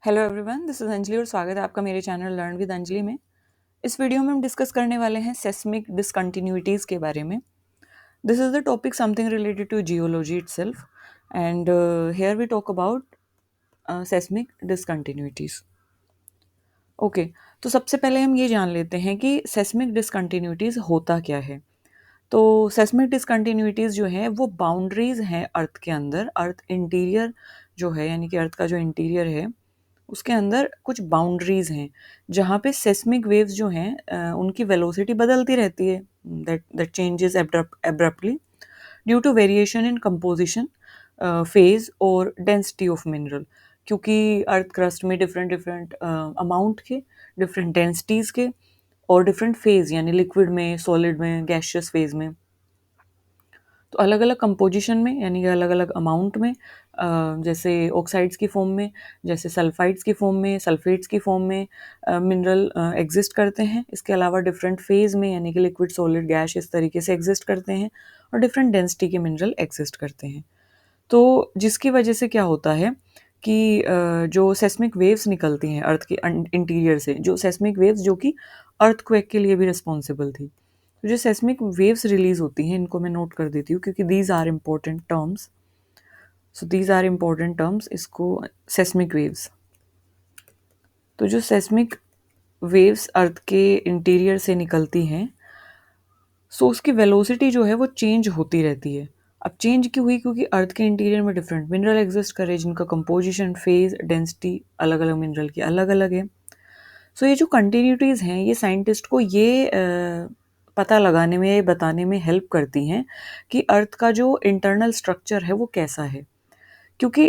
Hello everyone, this is Anjali और स्वागत है आपका मेरे चैनल लर्न विद अंजलि में। इस वीडियो में हम डिस्कस करने वाले हैं सेस्मिक डिसकंटिन्यूटीज के बारे में। This is the topic something related to geology itself and here we talk about seismic discontinuities. Okay, तो सबसे पहले हम ये जान लेते हैं कि सेस्मिक डिसकंटिन्यूटीज होता क्या है। तो सेस्मिक डिसकंटिन्यूटीज जो है वो बाउंड्रीज हैं अर्थ के अंदर। अर्थ इंटीरियर जो है, यानी कि अर्थ का जो इंटीरियर है उसके अंदर कुछ बाउंड्रीज हैं जहाँ पे सेस्मिक वेव्स जो हैं उनकी वेलोसिटी बदलती रहती है, that changes abruptly due to variation in composition, phase और डेंसिटी ऑफ मिनरल। क्योंकि अर्थ क्रस्ट में डिफरेंट डिफरेंट अमाउंट के, डिफरेंट डेंसिटीज के और डिफरेंट फेज यानी लिक्विड में, सॉलिड में, गैसियस फेज में, तो अलग अलग कंपोजिशन में यानी कि अलग अलग अमाउंट में, जैसे ऑक्साइड्स की फॉर्म में, जैसे सल्फाइड्स की फॉर्म में, सल्फेट्स की फॉर्म में मिनरल एग्जिस्ट करते हैं। इसके अलावा डिफरेंट फेज में यानी कि लिक्विड, सॉलिड, गैस इस तरीके से एग्जिस्ट करते हैं और डिफरेंट डेंसिटी के मिनरल एग्जिस्ट करते हैं। तो जिसकी वजह से क्या होता है कि जो सेस्मिक वेव्स निकलती हैं अर्थ के इंटीरियर से, जो सेस्मिक वेव्स जो कि अर्थक्वेक के लिए भी रिस्पॉन्सिबल थी, तो जो सेस्मिक वेव्स रिलीज होती हैं, इनको मैं नोट कर देती हूँ क्योंकि these are important terms. So these are important terms, इसको सेस्मिक वेव्स। तो जो सेस्मिक वेव्स अर्थ के इंटीरियर से निकलती हैं, सो उसकी वेलोसिटी जो है वो चेंज होती रहती है। अब चेंज क्यों हुई? क्योंकि अर्थ के इंटीरियर में डिफरेंट मिनरल एग्जिस्ट कर रहे हैं जिनका कंपोजिशन, फेज, डेंसिटी अलग अलग मिनरल की अलग अलग है। सो ये जो कंटिन्यूटीज हैं ये साइंटिस्ट को ये पता लगाने में, ये बताने में हेल्प करती हैं कि अर्थ का जो इंटरनल स्ट्रक्चर है वो कैसा है। क्योंकि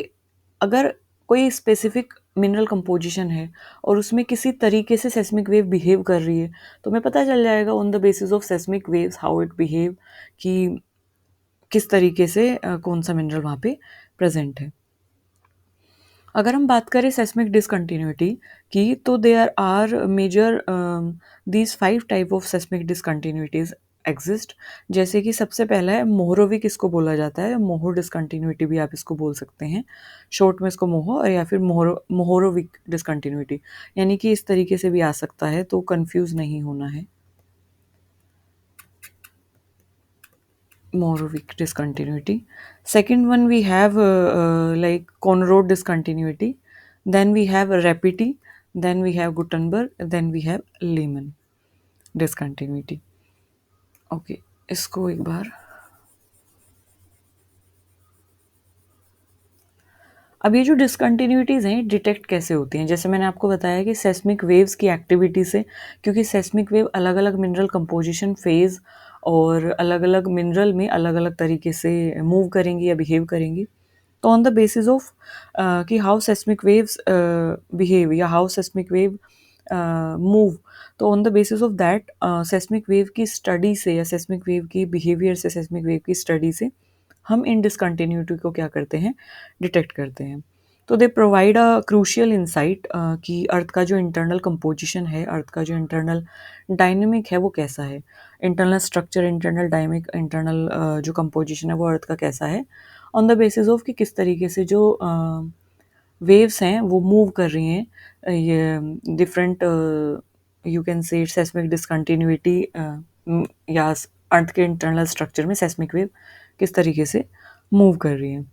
अगर कोई स्पेसिफिक मिनरल कंपोजिशन है और उसमें किसी तरीके से सेस्मिक वेव बिहेव कर रही है, तो हमें पता चल जाएगा on the basis of seismic waves how it behave कि किस तरीके से कौन सा मिनरल वहाँ पे प्रेजेंट है। अगर हम बात करें सेस्मिक डिसकंटिन्यूटी की, तो there are major these 5 type of seismic discontinuities exist. जैसे कि सबसे पहला है मोहरोविक, इसको बोला जाता है, मोहो डिसकंटिन्यूटी भी आप इसको बोल सकते हैं, शॉर्ट में इसको मोहो, और या फिर मोहरोविक डिसकंटिन्यूटी, यानी कि इस तरीके से भी आ सकता है, तो कंफ्यूज नहीं होना है। Moravik discontinuity. Second one we have like Conrod discontinuity. Then we have Rapiti. Then we have Gutenberg. Then we have Lehman discontinuity. Okay, इसको एक बार। अब ये जो डिसकंटिन्यूटीज हैं डिटेक्ट कैसे होती हैं? जैसे मैंने आपको बताया कि सेस्मिक वेव्स की एक्टिविटी से, क्योंकि सेस्मिक वेव अलग अलग मिनरल कंपोजिशन, फेज और अलग अलग मिनरल में अलग अलग तरीके से मूव करेंगी या बिहेव करेंगी। तो ऑन द बेसिस ऑफ कि हाउ सेस्मिक वेव्स बिहेव या हाउ सेस्मिक वेव मूव, तो on the basis of that seismic wave की स्टडी से या सेस्मिक वेव की बिहेवियर से, सेस्मिक वेव की स्टडी से हम इन डिसकंटिन्यूटी को क्या करते हैं, डिटेक्ट करते हैं। तो they provide a crucial insight कि अर्थ का जो इंटरनल कंपोजिशन है, अर्थ का जो इंटरनल डायनेमिक है वो कैसा है, internal structure, internal dynamic, internal जो कंपोजिशन है वो अर्थ का कैसा है, ऑन द बेसिस ऑफ कि किस तरीके से जो वेव्स हैं वो मूव कर रही हैं, ये डिफरेंट, यू कैन से सेस्मिक डिसकंटिन्यूटी या अर्थ के इंटरनल स्ट्रक्चर में सेस्मिक वेव किस तरीके से मूव कर रही है।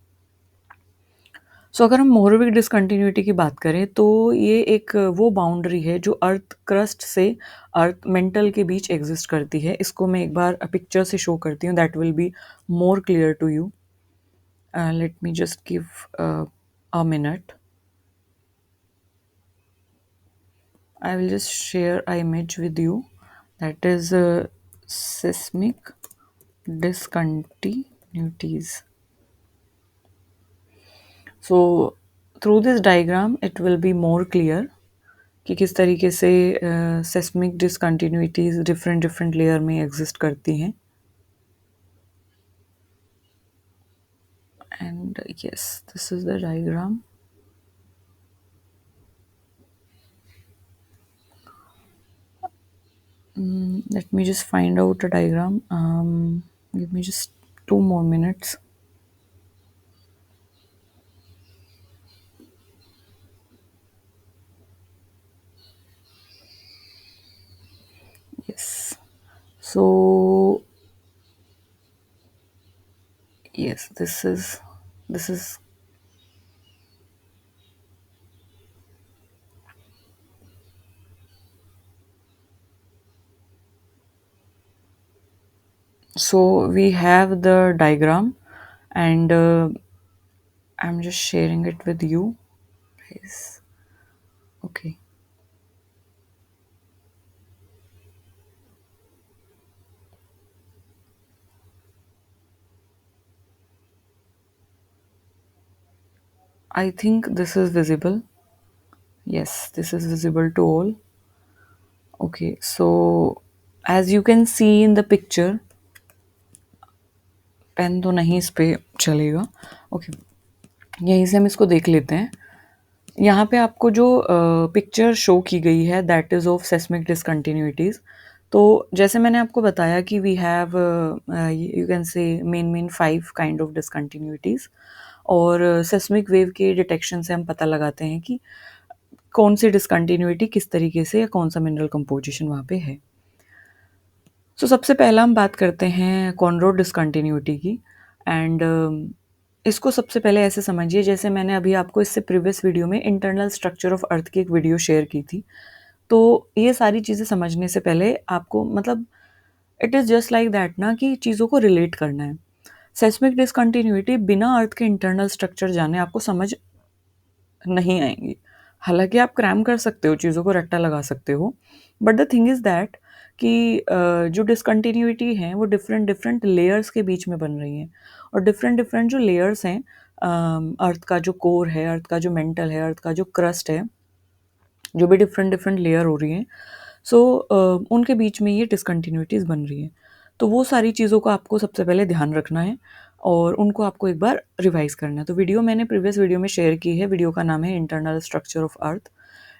सो अगर हम मोहरविक डिसकंटिन्यूटी की बात करें, तो ये एक वो बाउंड्री है जो अर्थ क्रस्ट से अर्थ मेंटल के बीच एग्जिस्ट करती है। इसको मैं एक बार पिक्चर से शो करती हूँ, that will be more clear to you. Let me just give a minute. I will just share an image with you, that is seismic discontinuities. So through this diagram it will be more clear कि किस तरीके से seismic discontinuities different different layer में exist करती हैं। And yes, this is the diagram. Let me just find out a diagram. Give me just 2 more minutes. So yes, this is so we have the diagram, and I'm just sharing it with you guys. Okay. I think this is visible. Yes, this is visible to all. Okay, so as you can see in the picture, pen तो नहीं इस पे चलेगा. Okay, यहीं से हम इसको देख लेते हैं. यहाँ पे आपको जो पिक्चर शो की गई है that is of seismic discontinuities. तो जैसे मैंने आपको बताया कि we have you can say main 5 kind of discontinuities, और सेस्मिक वेव के डिटेक्शन से हम पता लगाते हैं कि कौन सी डिसकंटिन्यूटी किस तरीके से या कौन सा मिनरल कंपोजिशन वहाँ पे है. सो सबसे पहला हम बात करते हैं कॉनरोड डिसकंटिन्यूटी की. एंड इसको सबसे पहले ऐसे समझिए जैसे मैंने अभी आपको इससे प्रीवियस वीडियो में इंटरनल स्ट्रक्चर ऑफ अर्थ की एक वीडियो शेयर की थी. तो ये सारी चीज़ें समझने से पहले आपको मतलब it is just like that ना कि चीज़ों को रिलेट करना है. सेस्मिक डिसकंटिन्यूटी बिना अर्थ के इंटरनल स्ट्रक्चर जाने आपको समझ नहीं आएंगी. हालांकि आप क्रैम कर सकते हो, चीज़ों को रट्टा लगा सकते हो, but the thing is that कि जो डिसकंटिन्यूटी हैं वो डिफरेंट डिफरेंट लेयर्स के बीच में बन रही हैं. और डिफरेंट डिफरेंट जो लेयर्स हैं, अर्थ का जो कोर है, अर्थ का जो मेंटल है, अर्थ का जो क्रस्ट है, जो भी डिफरेंट डिफरेंट लेयर हो रही हैं, सो उनके बीच में ये डिसकंटिन्यूटीज़ बन रही हैं. तो वो सारी चीज़ों को आपको सबसे पहले ध्यान रखना है और उनको आपको एक बार रिवाइज़ करना है. तो वीडियो मैंने प्रीवियस वीडियो में शेयर की है. वीडियो का नाम है इंटरनल स्ट्रक्चर ऑफ अर्थ,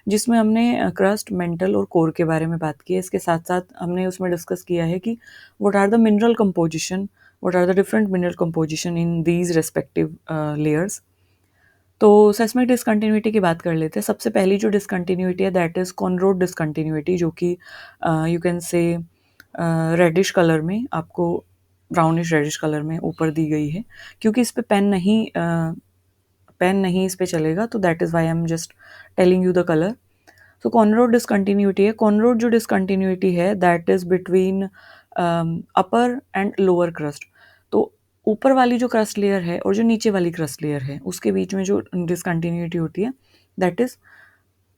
जिसमें हमने क्रस्ट, मेंटल और कोर के बारे में बात की है. इसके साथ-साथ हमने उसमें डिस्कस किया है कि what are the mineral composition, what are the different mineral composition in these respective layers. तो सेस्मिक डिसकंटिन्यूटी की बात कर लेते हैं. सबसे पहली जो डिसकंटिन्यूटी है दैट इज़ कॉनरोड डिसकंटिन्यूटी, जो कि you can say reddish colour में आपको, ब्राउनिश रेडिश कलर में ऊपर दी गई है. क्योंकि इस पे पेन नहीं इस पे चलेगा, तो that is why I am just telling you the colour. तो कॉनरोड डिसकंटिन्यूटी है. कॉनरोड जो डिसकंटिन्यूटी है that is between upper and lower crust. तो ऊपर वाली जो क्रस्ट लेयर है और जो नीचे वाली क्रस्ट लेयर है उसके बीच में जो डिसकंटिन्यूटी होती है दैट इज़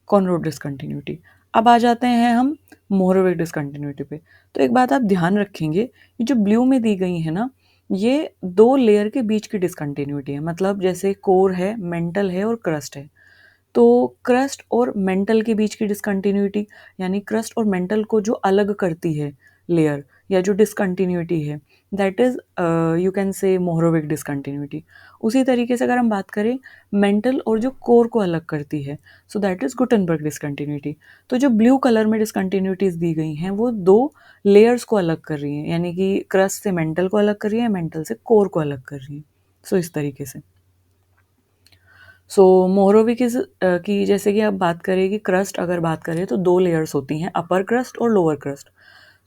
कॉनरोड डिसकंटिन्यूटी. अब आ जाते हैं हम मोरोविक डिसकंटिन्यूटी पे. तो एक बात आप ध्यान रखेंगे, ये जो ब्लू में दी गई है ना, ये दो लेयर के बीच की डिसकंटिन्यूटी है. मतलब जैसे कोर है, मेंटल है और क्रस्ट है. तो क्रस्ट और मेंटल के बीच की डिसकंटिन्यूटी, यानी क्रस्ट और मेंटल को जो अलग करती है लेयर या जो डिसकंटिन्यूटी है दैट इज़ यू कैन से मोहरोविक डिसकंटिन्यूटी. उसी तरीके से अगर हम बात करें मेंटल और जो कोर को अलग करती है, so that is Gutenberg discontinuity. तो जो ब्लू कलर में डिसकंटिन्यूटीज़ दी गई हैं वो दो लेयर्स को अलग कर रही हैं, यानी कि क्रस्ट से मेंटल को अलग कर रही है, मेंटल से कोर को अलग कर रही है. सो इस तरीके से. सो मोहरोविक इज की जैसे कि आप बात करें कि क्रस्ट अगर बात करें तो दो लेयर्स होती हैं, अपर क्रस्ट और lower crust.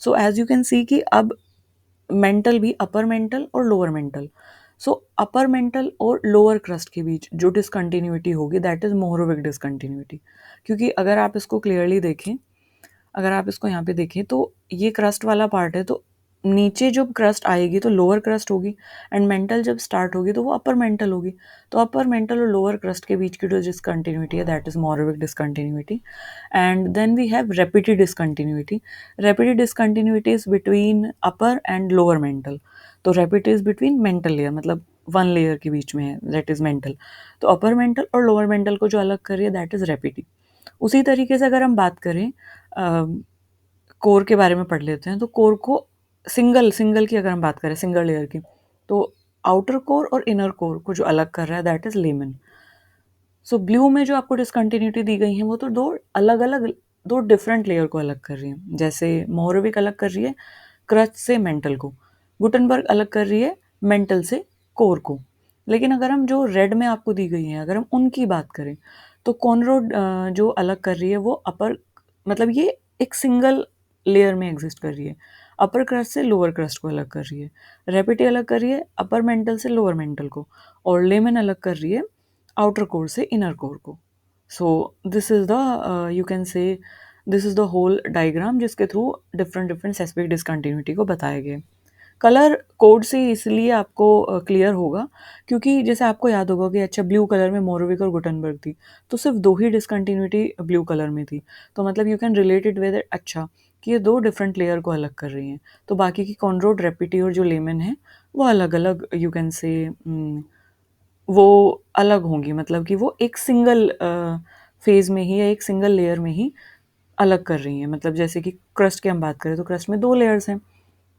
So as you can see कि अब मेंटल भी अपर मेंटल और lower mantle. So upper mantle और लोअर क्रस्ट के बीच जो डिसकंटिन्यूटी होगी दैट इज मोहरोविक डिसकंटिन्यूटी. क्योंकि अगर आप इसको क्लियरली देखें, अगर आप इसको यहाँ पे देखें तो ये क्रस्ट वाला पार्ट है, तो नीचे जब क्रस्ट आएगी तो लोअर क्रस्ट होगी, एंड मेंटल जब स्टार्ट होगी तो वो अपर मेंटल होगी. तो अपर मेंटल और लोअर क्रस्ट के बीच की जो डिसकंटिन्यूटी है that is Mohorovicic discontinuity. And then we have Repetti discontinuity. Repetti discontinuity is between upper and lower mantle. तो Repetti is between mantle layer, मतलब वन लेयर के बीच में है दैट इज मेंटल. तो अपर मेंटल और lower mantle को जो अलग कर रही है दैट इज रेपिडी. उसी तरीके से अगर हम बात करें कोर के बारे में पढ़ लेते हैं. तो कोर को सिंगल सिंगल की अगर हम बात करें, सिंगल लेयर की, तो आउटर कोर और इनर कोर को जो अलग कर रहा है that is lemon. So blue में जो आपको डिसकंटिन्यूटी दी गई है वो तो दो अलग अलग, दो डिफरेंट लेयर को अलग कर रही है. जैसे मोहरोविक अलग कर रही है क्रस्ट से मेंटल को, गुटनबर्ग अलग कर रही है मेंटल से कोर को. लेकिन अगर हम जो रेड में आपको दी गई है अगर हम उनकी बात करें, तो कॉनरोड जो अलग कर रही है वो अपर, मतलब ये एक सिंगल लेयर में एग्जिस्ट कर रही है. अपर क्रस्ट से लोअर क्रस्ट को अलग कर रही है, रेपिटी अलग कर रही है अपर मेंटल से लोअर मेंटल को, और लेमन अलग कर रही है आउटर कोर से इनर कोर को। So this is the you can say this is the whole diagram जिसके through different different seismic discontinuity को बताया गया। कलर कोड से इसलिए आपको क्लियर होगा क्योंकि जैसे आपको याद होगा कि अच्छा ब्लू कलर में मोरोविक और गुटनबर्ग थी, तो सिर्फ दो ही डिसकंटिन्यूटी ब्लू कलर में थी, तो मतलब you can relate it with अच्छा कि ये दो डिफरेंट लेयर को अलग कर रही हैं, तो बाकी की कॉनरोड, रेपिटी और जो लेमन है वो अलग अलग यू कैन से वो अलग होंगी, मतलब कि वो एक सिंगल फेज में ही या एक सिंगल लेयर में ही अलग कर रही हैं। मतलब जैसे कि क्रस्ट की हम बात करें तो क्रस्ट में दो लेयर्स हैं,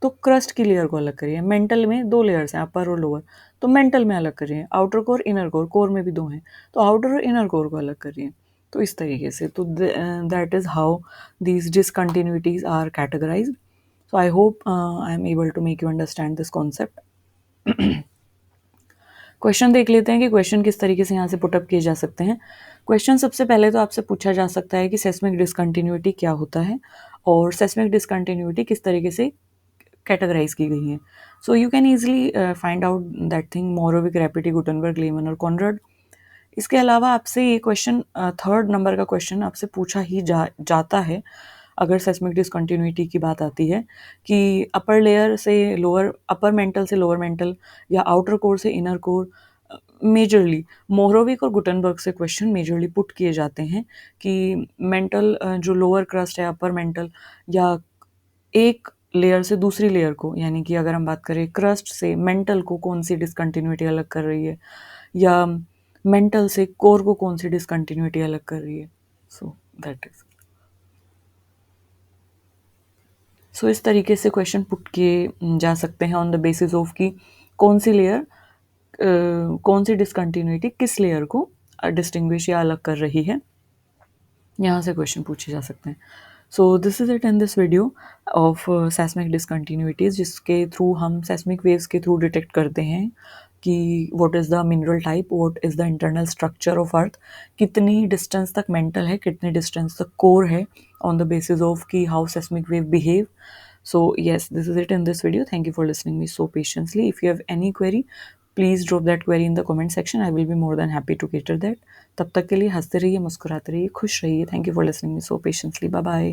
तो क्रस्ट की लेयर को अलग करिए। मेंटल में दो लेयर्स हैं, अपर और लोअर, तो मेंटल में अलग करिए। Outer core, inner core, core में भी दो हैं, तो आउटर और इनर कोर को अलग करिए। तो इस तरीके से, तो that is how these discontinuities are categorised. So I hope I am able to make you understand this concept. Question देख लेते हैं कि क्वेश्चन किस तरीके से यहाँ से पुटअप किए जा सकते हैं। क्वेश्चन सबसे पहले तो आपसे पूछा जा सकता है कि सेस्मिक डिसकंटिन्यूटी क्या होता है और सेस्मिक डिसकंटिन्यूटी किस तरीके से कैटेगराइज की गई हैं। So you can easily find out that thing Mohorovicic, Repetti, Gutenberg, Lehmann और कॉनराड। इसके अलावा आपसे ये क्वेश्चन थर्ड नंबर का क्वेश्चन आपसे पूछा ही जाता है अगर सेस्मिक डिसकंटिन्यूटी की बात आती है कि अपर लेयर से लोअर, अपर मेंटल से लोअर मेंटल या आउटर कोर से इनर कोर। मेजरली मोहरोविक और गुटनबर्ग से क्वेश्चन मेजरली पुट किए जाते हैं कि मेंटल जो लोअर क्रस्ट है, अपर मेंटल, या एक लेयर से दूसरी लेयर को, यानी कि अगर हम बात करें क्रस्ट से मेंटल को कौन सी डिसकंटिन्यूटी अलग कर रही है, या मेंटल से कोर को कौन सी डिसकंटिन्यूटी अलग कर रही है। सो दैट इज, सो इस तरीके से क्वेश्चन पुट किए जा सकते हैं ऑन द बेसिस ऑफ कि कौन सी लेयर कौन सी डिसकंटिन्यूटी किस लेयर को डिस्टिंग्विश या अलग कर रही है, यहाँ से क्वेश्चन पूछे जा सकते हैं। So this is it in this video of seismic discontinuities, जिसके थ्रू हम सेस्मिक वेव्स के थ्रू डिटेक्ट करते हैं कि what is the mineral type, what is the internal structure of earth, कितनी डिस्टेंस तक मेंटल है, कितनी डिस्टेंस तक कोर है, ऑन द बेसिस ऑफ कि how seismic wave behave. So yes, this is it in this video. Thank you for listening me so patiently. If you have any query, please drop that query in the comment section. I will be more than happy to cater that. तब तक के लिए हंसते रहिए, मुस्कुराते रहिए, खुश रहिए. Thank you for listening me so patiently. Bye bye.